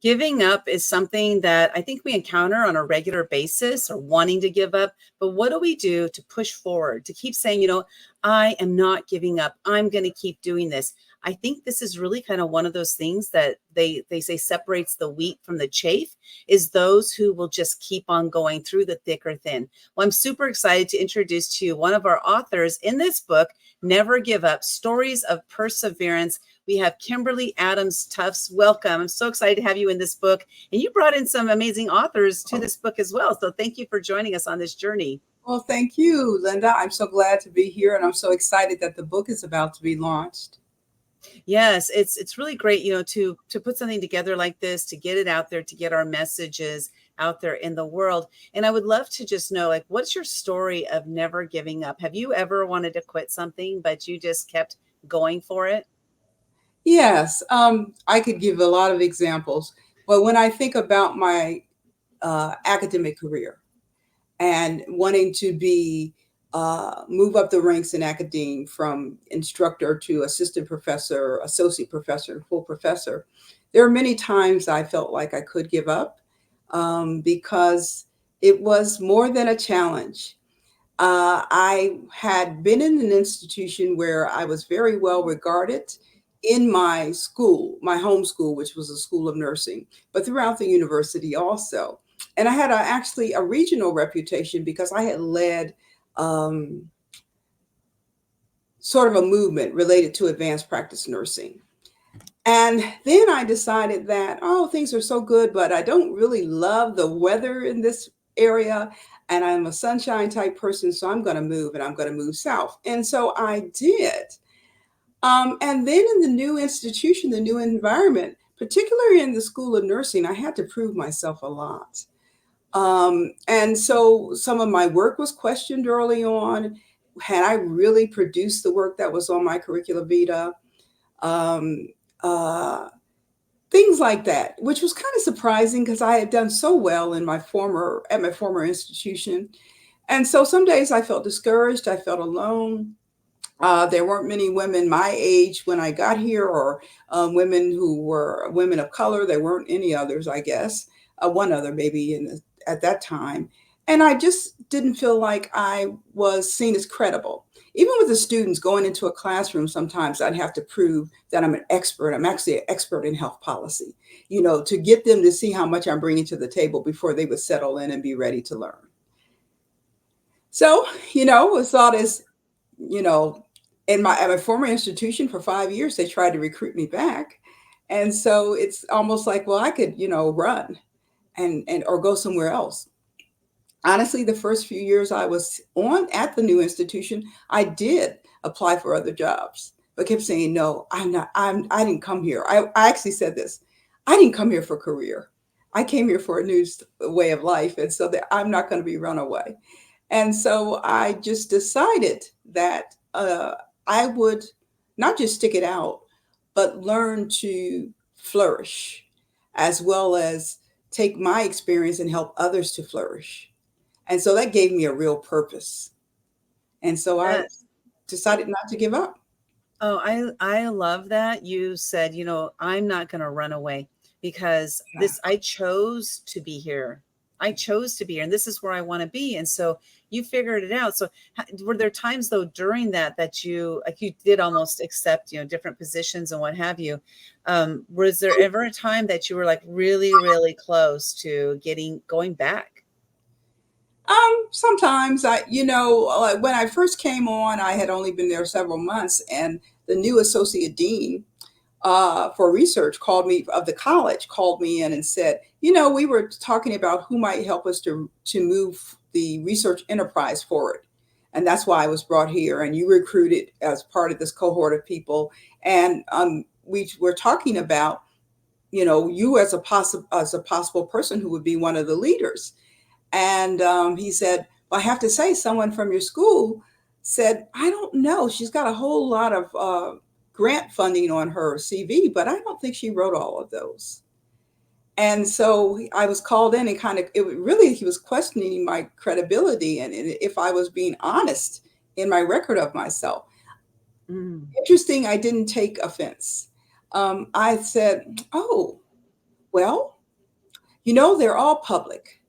Giving up is something that I think we encounter on a regular basis or wanting to give up. But what do we do to push forward, to keep saying, I am not giving up. I'm going to keep doing this. I think this is really kind of one of those things that they say separates the wheat from the chaff, is those who will just keep on going through the thick or thin. Well, I'm super excited to introduce to you one of our authors in this book, Never Give Up, Stories of Perseverance. We have Kimberly Adams Tufts. Welcome. I'm so excited to have you in this book. And you brought in some amazing authors to this book as well. So thank you for joining us on this journey. Well, thank you, Linda. I'm so glad to be here, and I'm so excited that the book is about to be launched. Yes, it's really great, to put something together like this, to get it out there, to get our messages out there in the world. And I would love to just know, like, what's your story of never giving up? Have you ever wanted to quit something, but you just kept going for it? Yes, I could give a lot of examples, but when I think about my academic career and wanting to be move up the ranks in academe from instructor to assistant professor, associate professor, and full professor, there are many times I felt like I could give up because it was more than a challenge. I had been in an institution where I was very well regarded in my school, my home school, which was a school of nursing, but throughout the university also. And I had actually a regional reputation because I had led um, sort of a movement related to advanced practice nursing. And then I decided that, oh, things are so good, but I don't really love the weather in this area. And I'm a sunshine type person, so I'm going to move and I'm going to move south. And so I did. And then in the new institution, the new environment, particularly in the School of Nursing, I had to prove myself a lot. And so some of my work was questioned early on. Had I really produced the work that was on my curricula vitae? Um, uh, Things like that, which was kind of surprising because I had done so well in my former institution. And so some days I felt discouraged. I felt alone. There weren't many women my age when I got here, or women who were women of color. There weren't any others, I guess. One other maybe at that time. And I just didn't feel like I was seen as credible. Even with the students going into a classroom, sometimes I'd have to prove that I'm an expert. I'm actually an expert in health policy, to get them to see how much I'm bringing to the table before they would settle in and be ready to learn. So, was thought as, you know, at my former institution for 5 years, they tried to recruit me back. And so it's almost like, well, I could, run and or go somewhere else. Honestly, the first few years I was on at the new institution, I did apply for other jobs, but kept saying, no, I'm not, I didn't come here. I actually said this, I didn't come here for career. I came here for a new way of life. And so that I'm not going to be run away. And so I just decided that I would not just stick it out, but learn to flourish as well as take my experience and help others to flourish. And so that gave me a real purpose. And so I Yes. decided not to give up. Oh, I love that you said, I'm not going to run away because Yeah. I chose to be here. I chose to be here, and this is where I want to be. And so you figured it out. So were there times though during that you, like, you did almost accept, different positions and what have you? Was there ever a time that you were like really, really close to going back? Sometimes like when I first came on, I had only been there several months, and the new associate dean for research of the college called me in and said, we were talking about who might help us to move the research enterprise forward. And that's why I was brought here. And you recruited as part of this cohort of people. And we were talking about, you as a possible person who would be one of the leaders. And he said, well, I have to say, someone from your school said, I don't know. She's got a whole lot of grant funding on her CV, but I don't think she wrote all of those. And so I was called in and he was questioning my credibility and if I was being honest in my record of myself. Mm. Interesting, I didn't take offense. I said, oh, Well, they're all public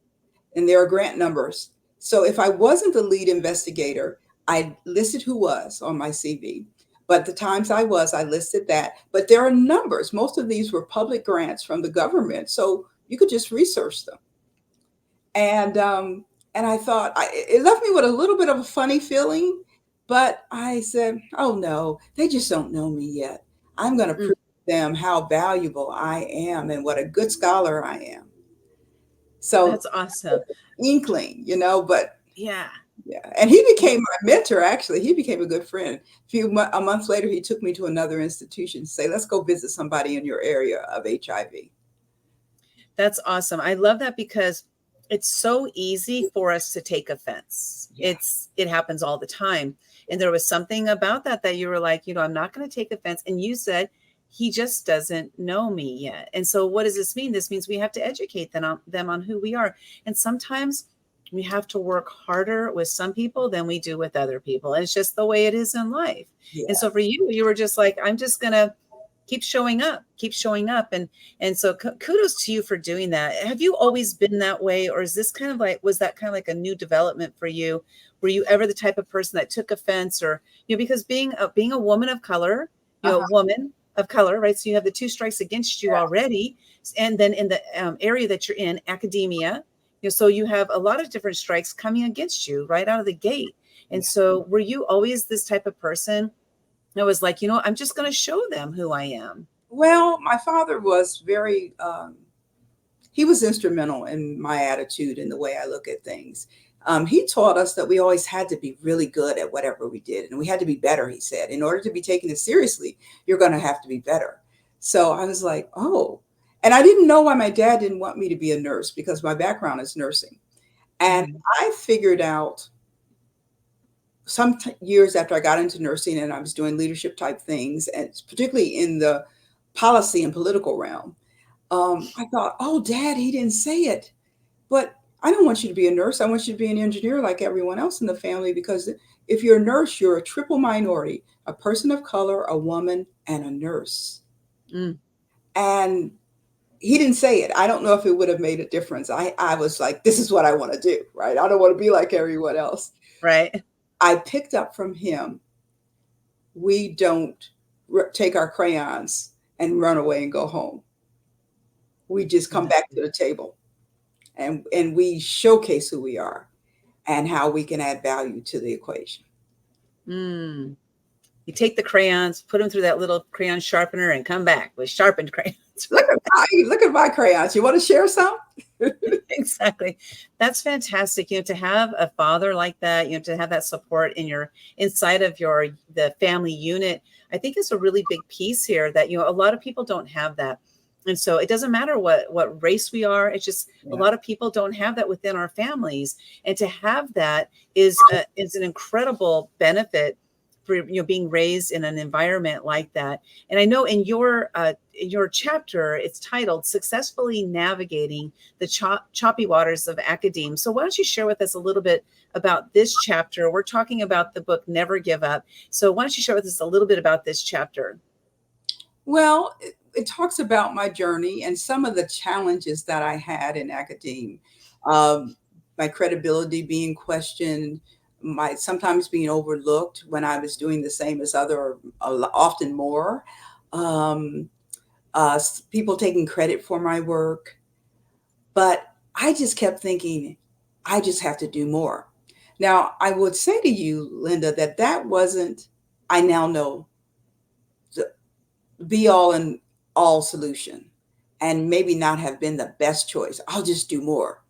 and there are grant numbers. So if I wasn't the lead investigator, I listed who was on my CV. But the times I was, I listed that. But there are numbers. Most of these were public grants from the government. So you could just research them. And I thought it left me with a little bit of a funny feeling, but I said, "Oh no, they just don't know me yet. I'm going to Mm, prove to them how valuable I am and what a good scholar I am." So that's awesome. inkling, but Yeah. yeah. And he Yeah. became my mentor. Actually, he became a good friend. A month later, he took me to another institution to say, "Let's go visit somebody in your area of HIV." That's awesome. I love that because it's so easy for us to take offense. Yeah, It happens all the time. And there was something about that you were like, I'm not going to take offense. And you said, he just doesn't know me yet. And so what does this mean? This means we have to educate them on who we are. And sometimes we have to work harder with some people than we do with other people. And it's just the way it is in life. And yeah. so for you, you were just like, I'm just going to keep showing up. And so kudos to you for doing that. Have you always been that way, or is this kind of like, was that kind of like a new development for you? Were you ever the type of person that took offense, or because being a woman of color, a Uh-huh. woman of color, right? So you have the two strikes against you already, and then in the area that you're in, academia, so you have a lot of different strikes coming against you right out of the gate. And Yeah. so were you always this type of person that was like, I'm just going to show them who I am? Well, my father was very, he was instrumental in my attitude and the way I look at things. He taught us that we always had to be really good at whatever we did, and we had to be better. He said, in order to be taken seriously, you're going to have to be better. So I was like, oh, and I didn't know why my dad didn't want me to be a nurse because my background is nursing. And Mhm. I figured out some years after I got into nursing and I was doing leadership type things, and particularly in the policy and political realm, I thought, oh, Dad, he didn't say it. But I don't want you to be a nurse. I want you to be an engineer like everyone else in the family, because if you're a nurse, you're a triple minority, a person of color, a woman, and a nurse. Mm, And he didn't say it. I don't know if it would have made a difference. I was like, this is what I want to do, right? I don't want to be like everyone else. right. I picked up from him, we don't take our crayons and run away and go home. We just come back to the table and we showcase who we are and how we can add value to the equation. Mm. You take the crayons, put them through that little crayon sharpener, and come back with sharpened crayons. Look at my crayons. You want to share some? Exactly. That's fantastic. To have a father like that, to have that support inside of the family unit, I think is a really big piece here that, a lot of people don't have that. And so it doesn't matter what race we are. It's just a Yeah. lot of people don't have that within our families. And to have that is an incredible benefit for, being raised in an environment like that. And I know in your chapter, it's titled "Successfully Navigating the Choppy Waters of Academe." So why don't you share with us a little bit about this chapter? We're talking about the book Never Give Up. So why don't you share with us a little bit about this chapter? Well, it talks about my journey and some of the challenges that I had in academia. Um, my credibility being questioned, my sometimes being overlooked when I was doing the same as other, often more. Um, People taking credit for my work, but I just kept thinking, I just have to do more. Now, I would say to you, Linda, that wasn't, I now know, the be all and all solution, and maybe not have been the best choice. I'll just do more.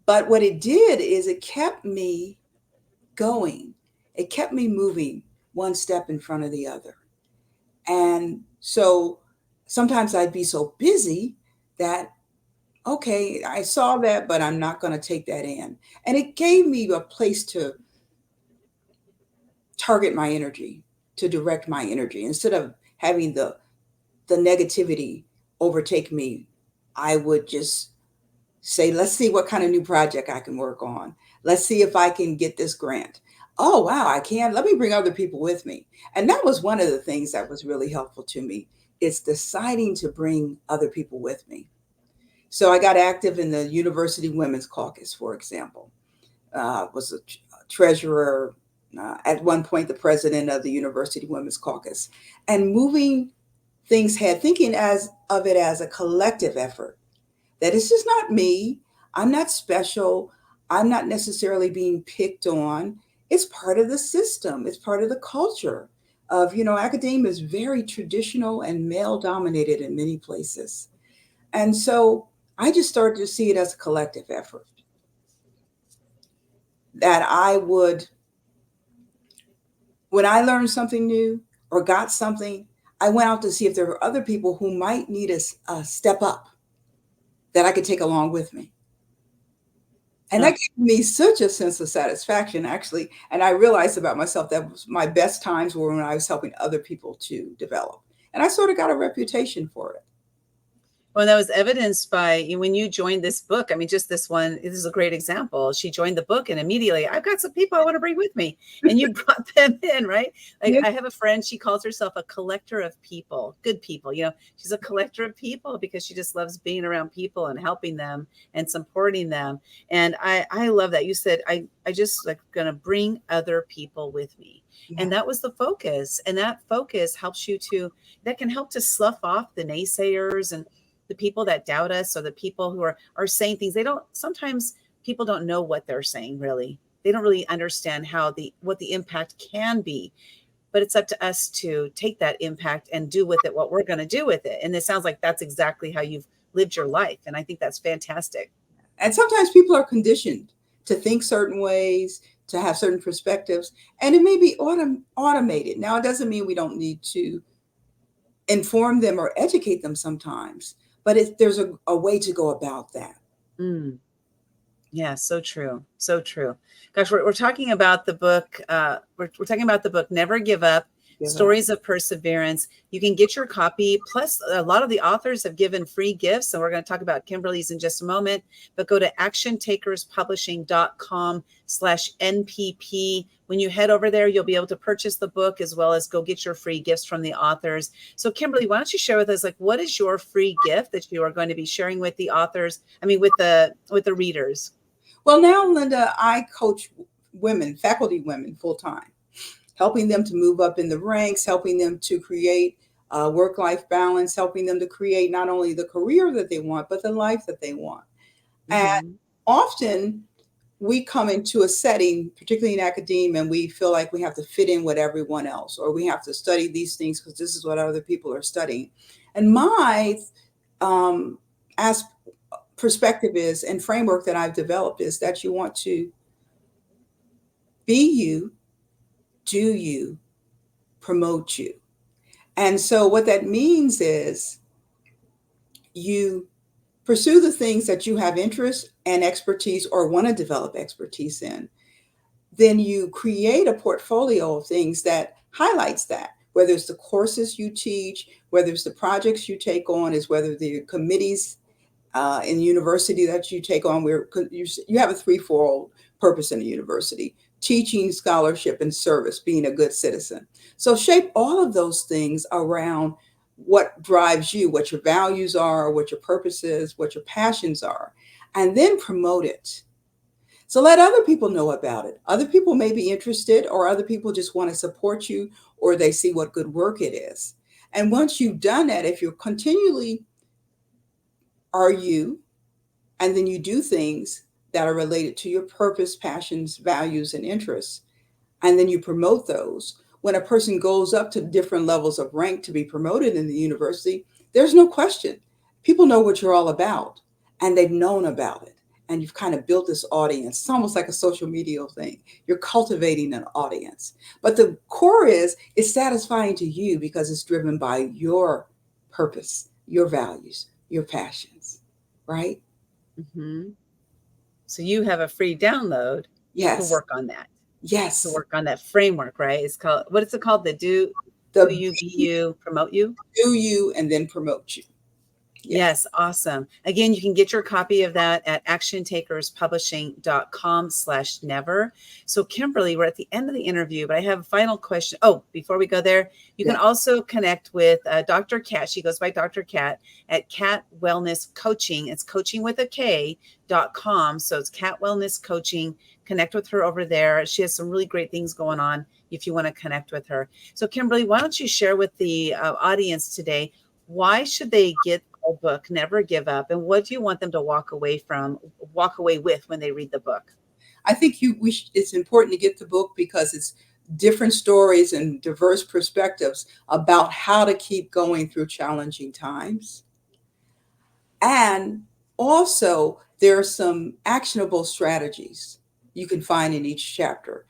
But what it did is it kept me going, it kept me moving one step in front of the other. And so sometimes I'd be so busy that, okay, I saw that, but I'm not going to take that in. And it gave me a place to target my energy, to direct my energy instead of having the negativity overtake me. I would just say, let's see what kind of new project I can work on. Let's see if I can get this grant. oh, wow, I can. Let me bring other people with me. And that was one of the things that was really helpful to me. It's deciding to bring other people with me. So I got active in the University Women's Caucus, for example. Was a treasurer, at one point the president of the University Women's Caucus, and moving things ahead, thinking as of it as a collective effort. That it's just not me. I'm not special. I'm not necessarily being picked on. It's part of the system. It's part of the culture of, academia is very traditional and male dominated in many places. And so I just started to see it as a collective effort that I would, when I learned something new or got something, I went out to see if there were other people who might need a step up that I could take along with me. And that Oh, gave me such a sense of satisfaction, actually. And I realized about myself that was my best times were when I was helping other people to develop. And I sort of got a reputation for it. well, that was evidenced by when you joined this book. I mean, just this one, this is a great example. She joined the book and immediately, I've got some people I want to bring with me. And you brought them in, right? Like Yeah. I have a friend, she calls herself a collector of people, good people. She's a collector of people because she just loves being around people and helping them and supporting them. And I love that. You said, I just like gonna bring other people with me. Yeah. And that was the focus. And that focus helps you that can help to slough off the naysayers and the people that doubt us, or the people who are saying things they don't. Sometimes people don't know what they're saying, really. They don't really understand what the impact can be, but it's up to us to take that impact and do with it what we're going to do with it. And it sounds like that's exactly how you've lived your life, and I think that's fantastic. And sometimes people are conditioned to think certain ways, to have certain perspectives, and it may be automated. Now, it doesn't mean we don't need to inform them or educate them sometimes, but there's a way to go about that. Mm. Yeah, so true. So true. Gosh, we're talking about the book. We're talking about the book, Never Give Up, Give up. Stories of Perseverance. You can get your copy. Plus, a lot of the authors have given free gifts. And we're going to talk about Kimberly's in just a moment. But go to actiontakerspublishing.com/NPP. When you head over there, you'll be able to purchase the book as well as go get your free gifts from the authors. So, Kimberly, why don't you share with us, like, what is your free gift that you are going to be sharing with the authors? I mean, with the readers. Well, now, Linda, I coach women, faculty women, full time, helping them to move up in the ranks, helping them to create work life balance, helping them to create not only the career that they want, but the life that they want. And Mm-hmm. often we come into a setting, particularly in academia, and we feel like we have to fit in with everyone else, or we have to study these things because this is what other people are studying. And my um, as perspective is, and framework that I've developed is that you want to be you, do you, promote you. And so what that means is you pursue the things that you have interest and expertise or want to develop expertise in. Then you create a portfolio of things that highlights that, whether it's the courses you teach, whether it's the projects you take on, is whether the committees in university that you take on, where you have a threefold purpose in a university: teaching, scholarship, and service, being a good citizen. So shape all of those things around what drives you, what your values are, what your purpose is, what your passions are, and then promote it. So let other people know about it. Other people may be interested, or other people just want to support you, or they see what good work it is. And once you've done that, if you're continually are you, and then you do things that are related to your purpose, passions, values, and interests, and then you promote those. When a person goes up to different levels of rank to be promoted in the university, there's no question. People know what you're all about, and they've known about it. And you've kind of built this audience. It's almost like a social media thing. You're cultivating an audience. But the core is, it's satisfying to you because it's driven by your purpose, your values, your passions, right? Mm-hmm. So you have a free download to Yes, work on that, yes. framework, right? It's called, what is it called? The do The you, be you, promote you. do you and then promote you. Yes, awesome. Again, you can get your copy of that at actiontakerspublishing.com/never. So Kimberly, we're at the end of the interview, but I have a final question. Oh, before we go there, you can also connect with Dr. Kat. She goes by Dr. Kat at Kat Wellness Coaching. It's coaching with a K.com. So it's Kat Wellness Coaching. Connect with her over there. She has some really great things going on if you want to connect with her. So Kimberly, why don't you share with the audience today, why should they get a book, Never Give Up, and what do you want them to walk away with when they read the book? I think it's important to get the book because it's different stories and diverse perspectives about how to keep going through challenging times. And also, there are some actionable strategies you can find in each chapter.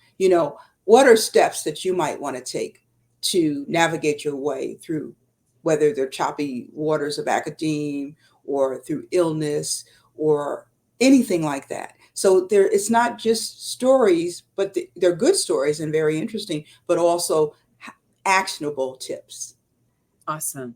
What are steps that you might want to take to navigate your way through, whether they're choppy waters of Academe or through illness or anything like that. So it's not just stories, but they're good stories and very interesting, but also actionable tips. Awesome.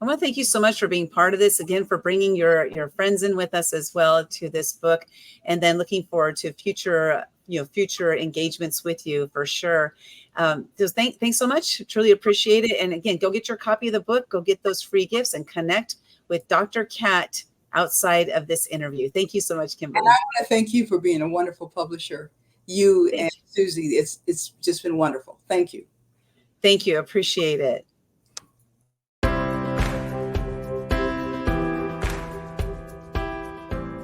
I want to thank you so much for being part of this, again, for bringing your friends in with us as well to this book, and then looking forward to future engagements with you for sure. So thanks so much. Truly appreciate it. And again, go get your copy of the book, go get those free gifts, and connect with Dr. Kat outside of this interview. Thank you so much, Kimberly. And I want to thank you for being a wonderful publisher. You and Susie, it's just been wonderful. Thank you. Thank you. Appreciate it.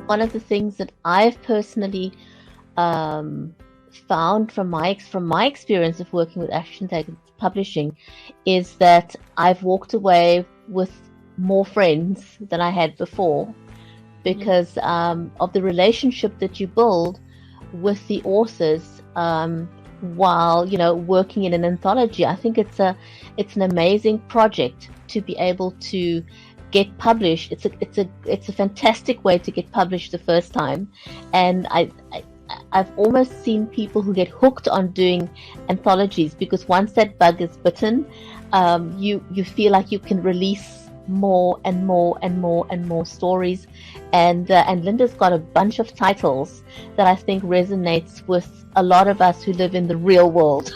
One of the things that I've personally found from my experience of working with Action Takers Publishing is that I've walked away with more friends than I had before because of the relationship that you build with the authors while working in an anthology. I think it's an amazing project to be able to get published. It's a fantastic way to get published the first time, and I've almost seen people who get hooked on doing anthologies because once that bug is bitten, you feel like you can release more and more and more and more stories, and Linda's got a bunch of titles that I think resonates with a lot of us who live in the real world.